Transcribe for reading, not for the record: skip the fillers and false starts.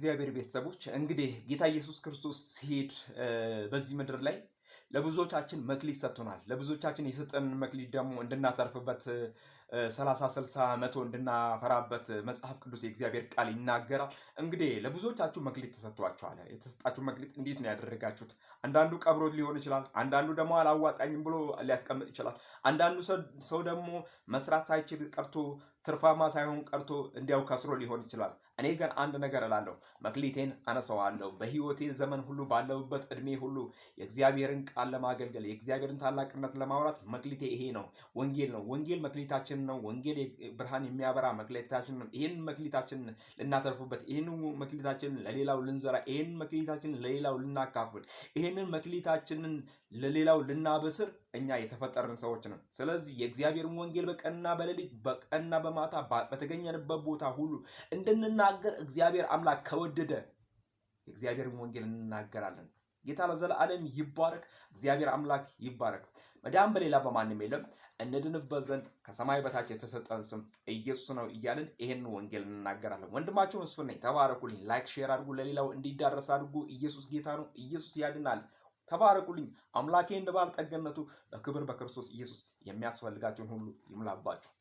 የእግዚአብሔር ቤተሰቦች እንግዲህ ጌታ ኢየሱስ ክርስቶስ ሲሄድ በዚህ ምድር ላይ ለብዙዎቻችን መክሊት ሰጥቶናል። ለብዙዎቻችን የሰጠን መክሊት ደግሞ እንድናተርፍበት 30 60 መቶ እንድናፈራበት መጽሐፍ ቅዱስ የእግዚአብሔር ቃል ይናገራል። እንግዲህ ለብዙዎቻችሁ መክሊት ተሰጥቷችኋል። የተሰጣችሁ መክሊት እንዴት ነው ያደረጋችሁት? አንዳንዱ ቀብሮት ሊሆን ይችላል። አንዳንዱ ደግሞ አላዋጣኝም ብሎ ሊያስቀምጥ ይችላል። አንዳንዱ ሰው ደግሞ መስራት ሳይችል ቀርቶ ትርፋማ ሳይሆን ቀርቶ እንዲያው ከስሮ ሊሆን ይችላል። እኔ ግን አንድ ነገር እላለሁ፣ መክሊቴን አነሳዋለሁ። በህይወቴ ዘመን ሁሉ ባለሁበት እድሜ ሁሉ የእግዚአብሔርን ቃል ለማገልገል የእግዚአብሔርን ታላቅነት ለማውራት መክሊቴ ይሄ ነው። ወንጌል ነው። ወንጌል መክሊታችን ነው። ወንጌል ብርሃን የሚያበራ መክሊታችን ነው። ይህን መክሊታችንን ልናተርፉበት፣ ይህን መክሊታችንን ለሌላው ልንዘራ፣ ይህን መክሊታችንን ለሌላው ልናካፍል፣ ይህንን መክሊታችንን ለሌላው ልናበስር እኛ የተፈጠርን ሰዎች ነን። ስለዚህ የእግዚአብሔርን ወንጌል በቀንና በሌሊት በቀንና በማታ በተገኘንበት ቦታ ሁሉ እንድንናገር እግዚአብሔር አምላክ ከወደደ የእግዚአብሔርን ወንጌል እንናገራለን። ጌታ ለዘላለም ይባረክ። እግዚአብሔር አምላክ ይባረክ። መዳን በሌላ በማንም የለም። እንድንበት ዘንድ ከሰማይ በታች የተሰጠን ስም ኢየሱስ ነው እያልን ይሄን ወንጌል እንናገራለን። ወንድማችሁ መስፍን ነኝ። ተባረኩልኝ። ላይክ ሼር አድርጉ፣ ለሌላው እንዲዳረስ አድርጉ። ኢየሱስ ጌታ ነው። ኢየሱስ ያድናል። ተባረኩልኝ። አምላኬ እንደ ባለጠግነቱ በክብር በክርስቶስ ኢየሱስ የሚያስፈልጋችሁን ሁሉ ይምላባችሁ።